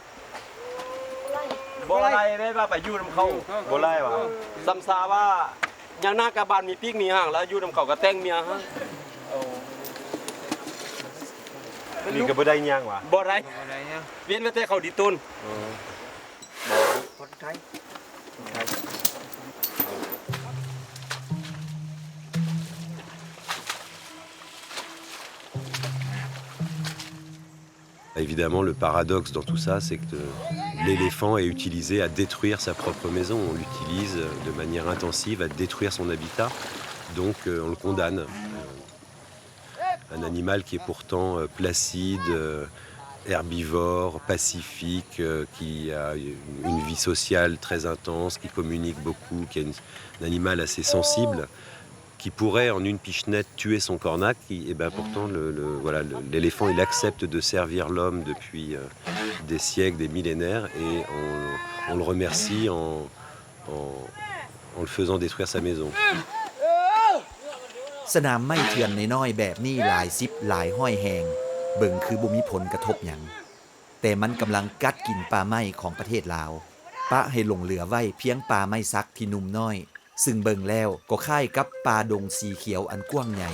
S8: บ่ไล่ได้ว่าไปอยู่นำเขาบ่ไล่ว่าซ้ำซาว่าอย่างหน้ากะบานมีปีกมีห่างแล้วอยู่นำเขาก็แต่งเมียฮะ
S4: นี่ก็บ่ได้ย่างว่ะ
S8: บ่ได้เวียนไว้แต่เขาดีตุน
S3: คนไทย
S4: Évidemment, le paradoxe dans tout ça, c'est que l'éléphant est utilisé à détruire sa propre maison. On l'utilise de manière intensive à détruire son habitat. Donc on le condamne. Un animal qui est pourtant placide, herbivore, pacifique, qui a une vie sociale très intense, qui communique beaucoup, qui est un animal assez sensible, qui pourrait en une pichenette tuer son cornac, et ben pourtant l'éléphant il accepte de servir l'homme depuis des siècles, des millénaires, et on le remercie en le faisant détruire sa maison.
S5: สนามไม้เถื่อนน้อยๆแบบนี้หลายสิบหลายห้อยแหงเบิ่งคือบ่มีผลกระทบหยังแต่มันกำลังกัดกินป่าไม้ของประเทศลาวปะให้หลงเหลือไว้เพียงป่าไม้ซักที่นุ่มน้อยซึ่งเบิ่งแล้วก็คล้ายกับป่าดงสีเขียวอันกว้างใหญ่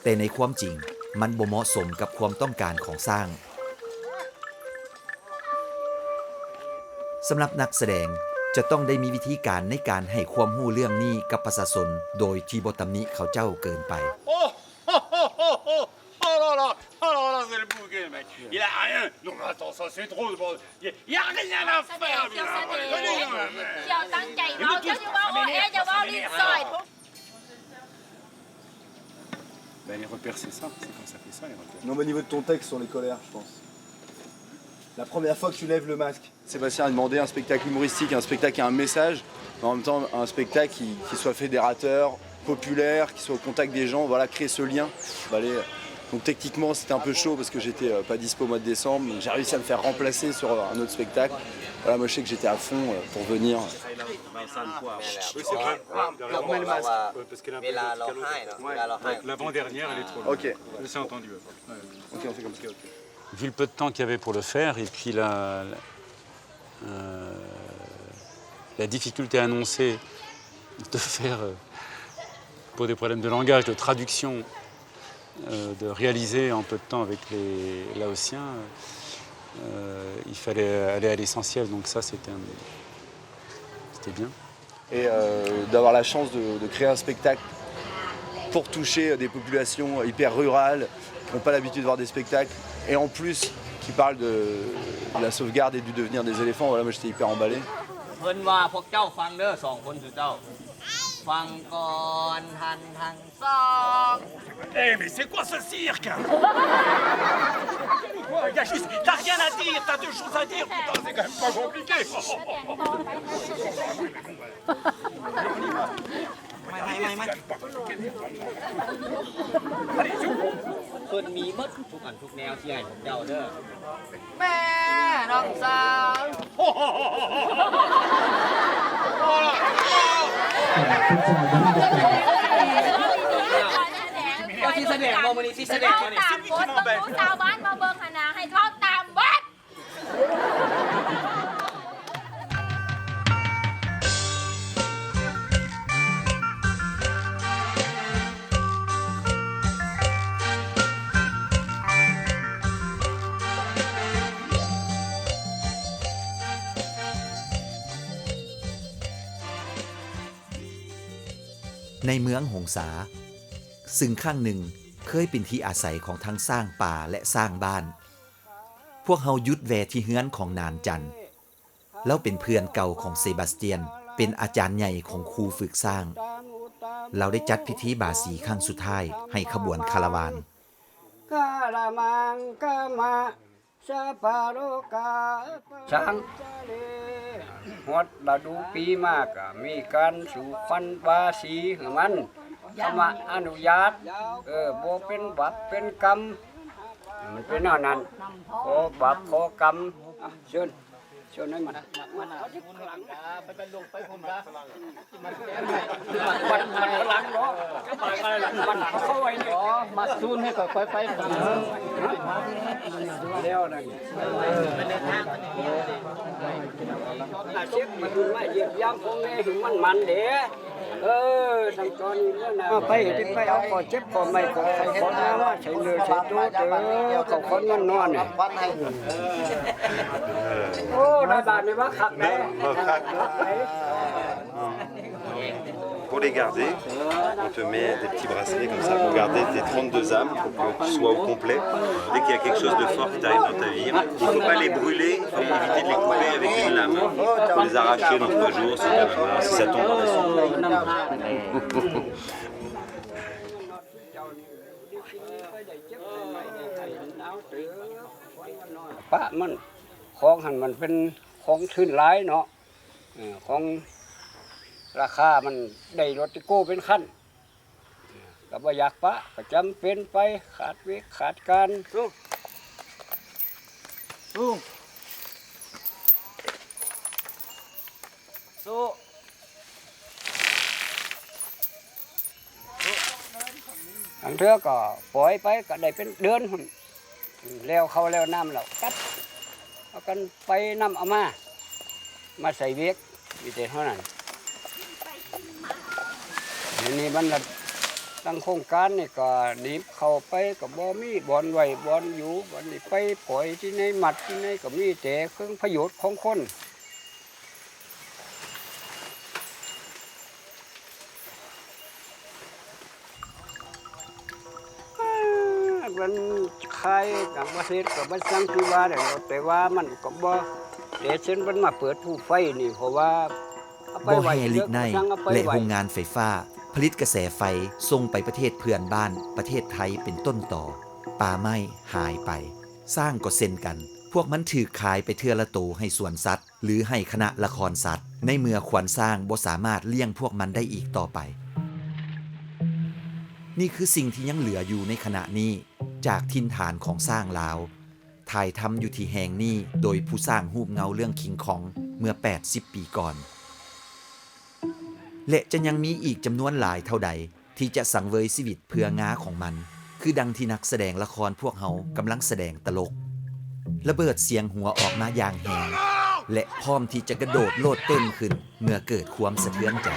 S5: แต่ในความจริงมันบ่เหมาะสมกับความต้องการของสร้างสำหรับนักแสดงจะต้องได้มีวิธีการในการให้ความรู้เรื่องนี้กับประชาชนโดยที่บ่ตำหนิเขาเจ้าเกินไป
S17: c'est le bouquet, mec. Il a rien. Non, mais attends, ça c'est trop. Il y a rien à faire. Ben, les repères, c'est ça. C'est quand ça fait ça, les repères.
S13: Non, mais au niveau de ton texte sur les colères, je pense. La première fois que tu lèves le masque, Sébastien a demandé un spectacle humoristique, un spectacle qui a un message, mais en même temps un spectacle qui soit fédérateur, populaire, qui soit au contact des gens, voilà, créer ce lien. Donc techniquement c'était un peu chaud parce que j'étais pas dispo au mois de décembre, donc j'ai réussi à me faire remplacer sur un autre spectacle. Voilà, moi je sais que j'étais à fond pour venir.
S17: Oui, c'est vrai. Remets le masque. Parce qu'elle est un peu l'avant-dernière, elle est trop longue.
S13: Ok.
S17: C'est entendu.
S13: Ok, on fait comme ça.
S21: Vu le peu de temps qu'il y avait pour le faire et puis la difficulté annoncée de faire, pour des problèmes de langage, de traduction, de réaliser en peu de temps avec les Laotiens, il fallait aller à l'essentiel, donc ça c'était bien.
S13: Et d'avoir la chance de créer un spectacle pour toucher des populations hyper rurales, qui n'ont pas l'habitude de voir des spectacles, et en plus qui parlent de la sauvegarde et du devenir des éléphants, voilà, moi j'étais hyper emballé.
S17: Eh mais c'est quoi ce cirque? T'as rien à dire, t'as deux choses à dire, putain, c'est quand même pas compliqué.
S20: คนมีหมดทุกอันทุกแนวที่ให้ผมเจ้าเด้อแม่น้องสาวก็ที่แสดงบ่มื้อนี้ที่แสดงบ่นี่
S18: ตามบทต้องรู้ชาวบ้านมาเบิ่งหนาให้ท้องตามบท
S5: ในเมืองหงสาซึ่งข้างหนึ่งเคยเป็นที่อาศัยของทั้งสร้างป่าและสร้างบ้านพวกเฮายุดแวที่เฮือนของนานจันทร์แล้วเป็นเพื่อนเก่าของเซบาสเตียนเป็นอาจารย์ใหญ่ของครูฝึกสร้างเราได้จัดพิธีบาสีครั้งสุดท้ายให้ขบวนคาราวาน
S22: ช้างฮอดฤดูปีมากมีการสู่ฟันบาสีของมันธรรมอนุญาตบ่เป็นบับเป็นกรรมมันเป็นเท่านั้นขอบับขอกรรมเชิญให้มันไปลงไปผมละมันพลังเนาะมันเข้าไว้นี่มาซูนให้ก็ค่อยไปแล้วนั่นเช็คมันไม่เหยียบย่ำพงนี้ถึงมันเด้ทางตอนนี้แล้วนะไปเอาก่อเจ็บก่อไม่ก่อใส่ก่อน้ำว่าใช้เรือใช้ตัวเด้อเขาคนมันนอนเนี่ยโอ้ได้บาทนี่ว่าขักแน่ขัก
S4: Pour les garder, on te met des petits bracelets comme ça pour garder tes 32 âmes, pour que tu sois au complet. Dès qu'il y a quelque chose de fort qui t'arrive dans ta vie, il ne faut pas les brûler, il faut éviter de les couper avec une lame. Il faut les arracher dans 3 jours si ça tombe dans la soupe.
S22: ปะมันของหันมันเป็นของชื่นหลายเนาะของราคามันได้รถติโก้เป็นขั้นก็บ่อยากปะก็จำเป็นไปขาดวิขาดการอันเทื่อก็ปล่อยไปก็ได้เป็นเดือนหุ่นแล้วเขาแล้วน้ำแล้วกัดเอากันไปน้ำเอามาใส่เวกมีแต่เท่านั้นนี่มันตั้งโครงการนี่ก็หนีเข้าไปกับบ่มีบอลไว้บอลอยู่บอลนี่ไปปล่อยที่ในหมัดที่ในก็มีแต่เครื่องประโยชน์ของคนมันใครต่างประเทศกับมันสร้างคือว่าแต่ว่ามันก็บ่แต่เช่นมันมาเปิดผู้ไฟนี่เพราะว่า
S5: บ่อแห่ลิกไนและโรงงานไฟฟ้าผลิตกระแสไฟส่งไปประเทศเพื่อนบ้านประเทศไทยเป็นต้นต่อป่าไม้หายไปสร้างก็เซ็นกันพวกมันถือขายไปเทื่อละโตให้สวนสัตว์หรือให้คณะละครสัตว์ในเมื่อควรสร้างบ่สามารถเลี้ยงพวกมันได้อีกต่อไปนี่คือสิ่งที่ยังเหลืออยู่ในขณะนี้จากถิ่นฐานของสร้างลาวถ่ายทำอยู่ที่แห่งนี้โดยผู้สร้างรูปเงาเรื่องคิงคองเมื่อ80 ปีก่อนและจะยังมีอีกจำนวนหลายเท่าใดที่จะสังเวยชีวิตเพื่องาของมันคือดังที่นักแสดงละครพวกเขากำลังแสดงตลกระเบิดเสียงหัวออกมาอย่างแหงและพร้อมที่จะกระโดดโลดเต้นขึ้นเมื่อเกิดความสะเทือนใจ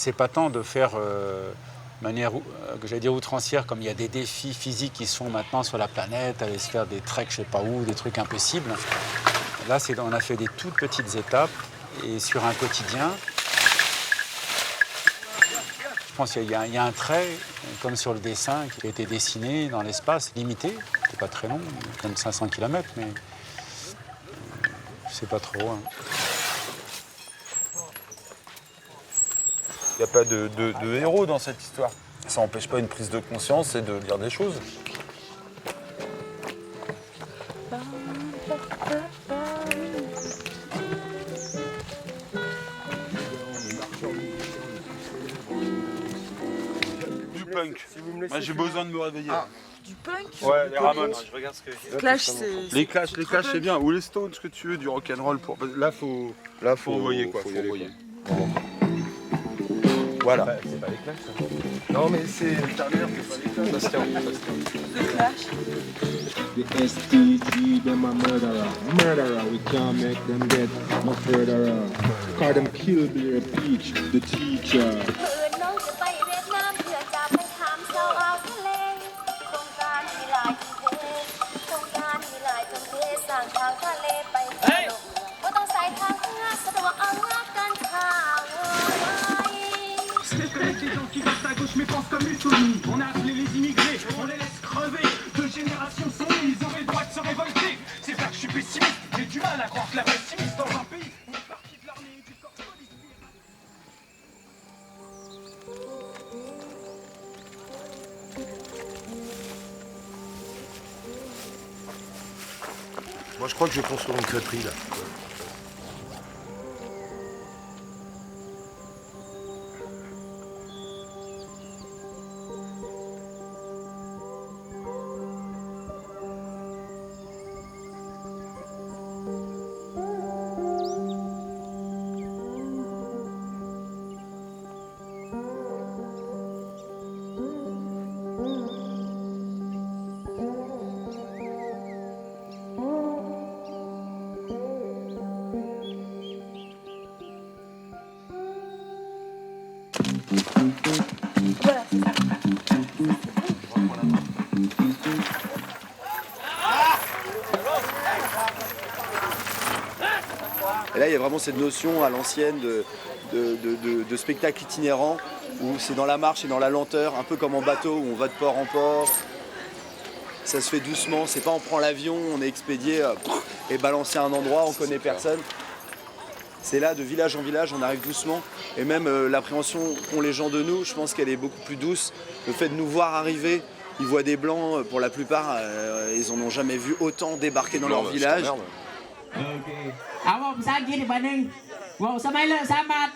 S21: C'est pas tant de faire de manière, que j'allais dire outrancière, comme il y a des défis physiques qui se font maintenant sur la planète, aller se faire des treks je sais pas où, des trucs impossibles. Là, on a fait des toutes petites étapes et sur un quotidien. Je pense qu'il y a un trait, comme sur le dessin, qui a été dessiné dans l'espace, limité, c'est pas très long, comme 500 km, mais c'est pas trop. Hein.
S14: Il n'y a pas de héros dans cette histoire. Ça n'empêche pas une prise de conscience et de dire des choses. Du punk. Moi, j'ai besoin de me réveiller.
S16: Ah, du punk?
S14: Ouais, les Ramones.
S4: Je regarde ce que...
S16: Clash,
S14: les Clash, c'est bien. Ou les Stones, ce que tu veux, du rock'n'roll. Là, faut envoyer quoi. Faut envoyer. Voilà. C'est pas les Clash, ça. Non, mais c'est Turner, c'est pas les Clash. Ça se tient.
S16: The Clash.
S1: The STG, them a murderer. Murderer, we can't make them get no further. Call them Kill Beer Peach, the teacher.
S11: น้องจะไปเวียดนามเพื่อจะไปถามชาวอ่าวทะเลโครงการมีหลายทุ่มเทโครงการมีหลายทุ่มเทสร้างทางทะเลไปตลกว่าต้องใส่ทางเงาสะดวกเอาเงากันข่าวไว้
S7: Les gens qui votent à gauche mais pensent comme Mussolini. On a appelé les immigrés, on les laisse crever. Deux générations sont nées, ils auraient le droit de se révolter. C'est vrai que je suis pessimiste, j'ai du mal à croire que la pessimiste dans un pays où une partie de l'armée et du corps politique.
S14: Moi, je crois que je vais construire une crêperie là.
S13: Et là, il y a vraiment cette notion à l'ancienne de spectacle itinérant, où c'est dans la marche et dans la lenteur, un peu comme en bateau, où on va de port en port. Ça se fait doucement, c'est pas on prend l'avion, on est expédié et balancé à un endroit, on connaît personne. C'est là, de village en village, on arrive doucement. Et même l'appréhension qu'ont les gens de nous, je pense qu'elle est beaucoup plus douce. Le fait de nous voir arriver, ils voient des Blancs, pour la plupart, ils en ont jamais vu autant débarquer dans leur village.
S9: เอาว่าภาษาอังกฤษอีกบันหนึ่งว่าสมัยเลอะสามบาท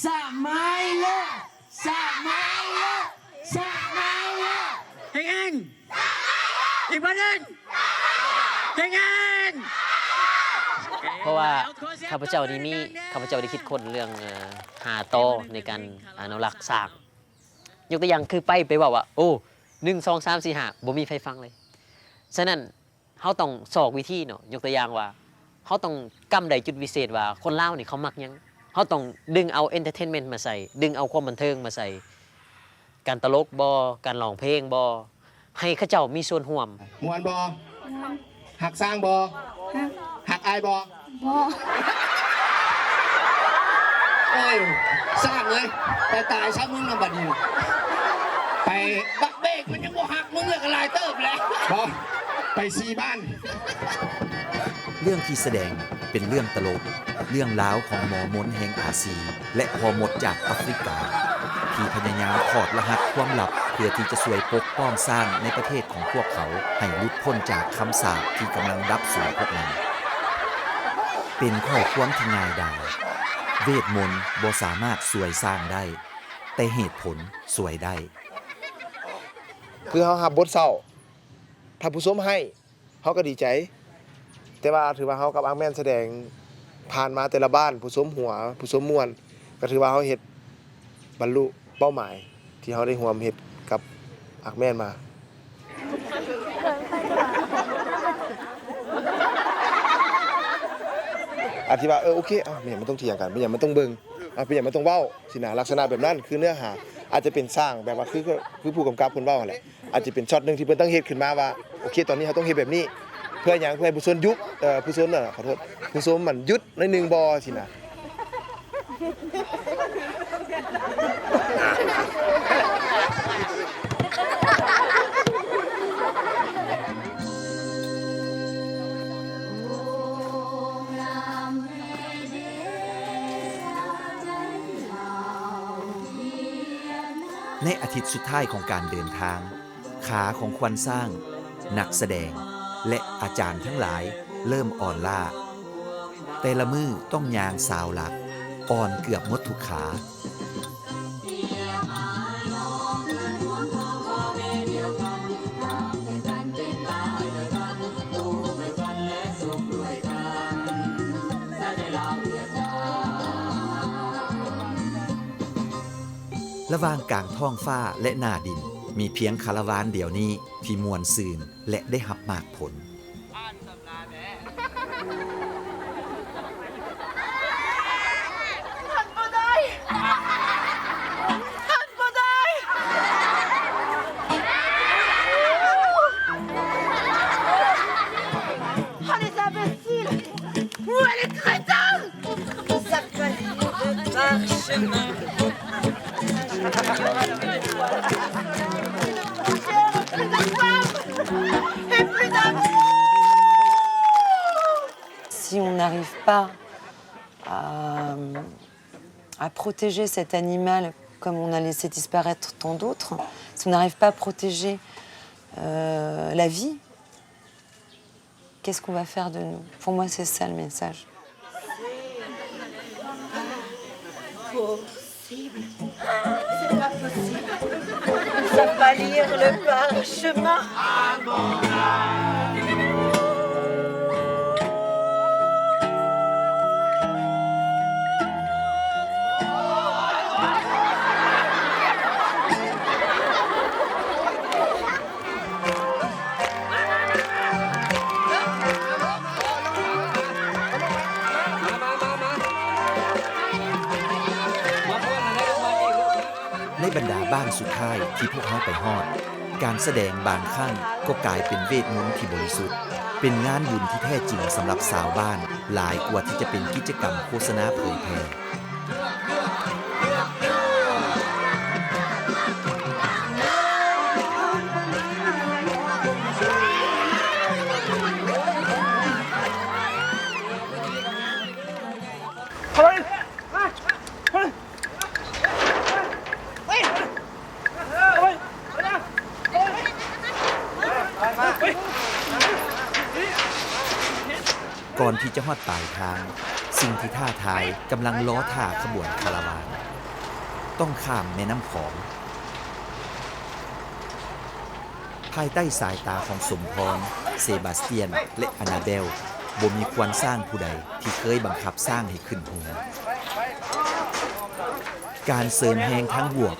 S9: สมัยเลอะสมัยเลอะสมัยเลอะเฮงเองอีกบันหนึ่งเฮงเอง
S2: เพราะว่าข้าพเจ้าได้คิดค้นเรื่องหาโตในการอนุรักษ์สร้างยกตัวอย่างคือไปว่าโอ้1 2 3 4 5บ่มีไฟฟังเลยฉะนั้นเฮาต้องสอกวิธีเนาะยกตัวอย่างว่าเฮาต้องกำได้จุดวิเศษว่าคนลาวนี่เขามักหยังเฮาต้องดึงเอาเอนเตอร์เทนเมนต์มาใส่ดึงเอาความบันเทิงมาใส่การตลกบ่การร้องเพลงบ่ให้เขาเจ้ามีส่วนร่วม
S9: ม่วนบ่หักสร้างบ่หักอายบ่โอ้ยสร้างเลยแต่ตายซะมึงน่ะบัดนี้ไปบักเบกมันยังบ่หักมึงเลยก็ลายเติบแล้วบ่ไปซีบ้าน
S5: เรื่องที่แสดงเป็นเรื่องตลกเรื่องราวของหมอมนแห่งอาซีและพอหมดจากแอฟริกาที่พยายามถอดรหัสความลับเพื่อที่จะช่วยปกป้องสร้างในประเทศของพวกเขาให้หลุดพ้นจากคำสาปที่กำลังดับสูญพวกมันเป็นข้อความที่ง่ายดายเวทมนต์บ่สามารถช่วยสร้างได้แต่เหตุผลช่วยได้
S9: คือเฮารับบทเศร้าถ้าผู้ชมให้เฮาก็ดีใจแต่ว่าถือว่าเฮากับอักแม่นแสดงผ่านมาแต่ละบ้านผู้ชมหัวผู้ชมม่วนก็ถือว่าเฮาเฮ็ดบรรลุเป้าหมายที่เฮาได้ร่วมเฮ็ดกับอักแม่นมาอธิบายโอเคไม่อย่างมันต้องเถียงกันไม่อย่างมันต้องเบิ่งเป็นอย่างมันต้องเว้าสินะลักษณะแบบนั้นคือเนื้อหาอาจจะเป็นสร้างแบบว่าคือผู้กำกับเพิ่นเว้าแหละอาจจะเป็นช็อตนึงที่เพิ่นต้องเฮ็ดขึ้นมาว่าโอเคตอนนี้เฮาต้องเฮ็ดแบบนี้เพื่ออย่างเพื่อให้ผู้ชมยุบผู้ชมขอโทษผู้ชมมันหยุดในนึงบ่สินะ
S5: ในอาทิตย์สุดท้ายของการเดินทางขาของควันสร้างนักแสดงและอาจารย์ทั้งหลายเริ่มอ่อนล้าแต่ละมือต้องยางสาวหลักอ่อนเกือบหมดทุกขาระหว่างกลางท้องฟ้าและหน้าดินมีเพียงคาราวานเดียวนี้ที่มวลซืนและได้รับมากผล
S15: Si on n'arrive pas à protéger cet animal comme on a laissé disparaître tant d'autres, si on n'arrive pas à protéger la vie, qu'est-ce qu'on va faire de nous? Pour moi, c'est ça le message.
S10: Possible. C'est pas possible. Ils savent pas lire le parchemin.
S5: ในบรรดาบ้านสุดท้ายที่พวกเขาไปฮอดการแสดงบางครั้งก็กลายเป็นเวทมนต์ที่บริสุทธิ์ เป็นงานบุญที่แท้จริงสำหรับสาวบ้านหลายกว่าที่จะเป็นกิจกรรมโฆษณาเผยแพร่ก่อนที่จะฮอดปลายทางสิ่งที่ท้าทายกำลังล้อท่าขบวนคาราวานต้องข้ามแม่น้ำของภายใต้สายตาของสมพรเซบาสเตียนและอานาเบลบ่มีควรสร้างผู้ใดที่เคยบังคับสร้างให้ขึ้นหัวการเสริมแหงทั้งบวก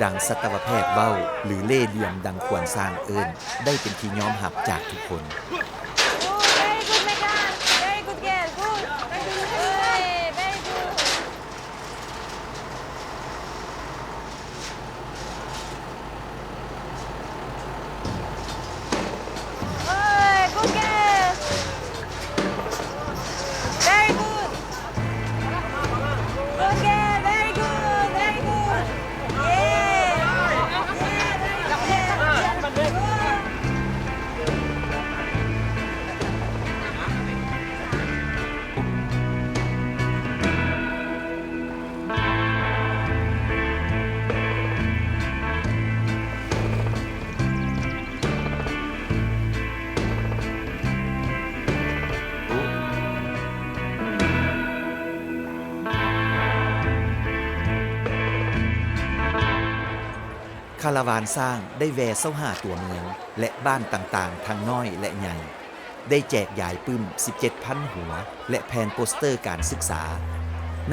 S5: ดังสัตวแพทย์เว้าหรือเล่เหลี่ยมดังควรสร้างเอิ้นได้เป็นที่ยอมรับจากทุกคนคาราวานสร้างได้แวะเส้าหาตัวเมืองและบ้านต่างๆทั้งน้อยและใหญ่ได้แจกยายปึ้ม 17,000 หัวและแผ่นโปสเตอร์การศึกษา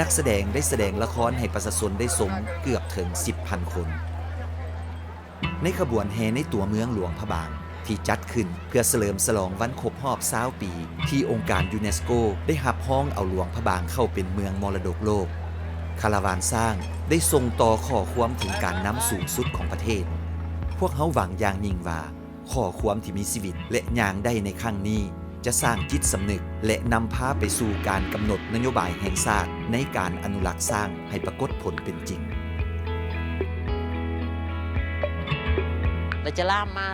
S5: นักแสดงได้แสดงละครให้ประชาชนได้ชมเกือบถึง 10,000 คนในขบวนแห่ในตัวเมืองหลวงพระบางที่จัดขึ้นเพื่อเฉลิมฉลองวันครบรอบ20 ปีที่องค์การยูเนสโกได้รับห้องเอาหลวงพระบางเข้าเป็นเมืองมรดกโลกคาราวานสร้างได้ส่งต่อข้อความถึงการนำสูงสุดของประเทศพวกเขาหวังอย่างยิ่งว่าข้อความที่มีชีวิตและย่างได้ในครั้งนี้จะสร้างจิตสำนึกและนำพาไปสู่การกำหนดนโยบายแห่งชาติในการอนุรักษ์สร้างให้ปรากฏผลเป็นจริง
S2: แล้วจะล่ามมา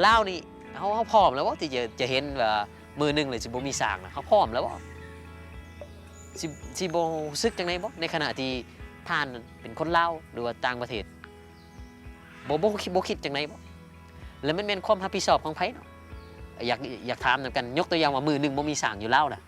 S2: เล่านี่เขาพร้อมแล้วว่าที่จะเห็นว่ามือหนึ่งเลยสิบ่มีสร้างนะเขาพร้อมแล้วว่าสิบ่ซึกจังได๋บ่ในขณะที่ท่านเป็นคนลาวหรือว่าต่างประเทศบ่คิดจังได๋บ่แล้วมันเป็นความรับผิดชอบของไผเนาะอยากถามนำกันยกตัวอย่างว่ามือหนึ่งบ่มีสร้างอยู่ลาวน่ะ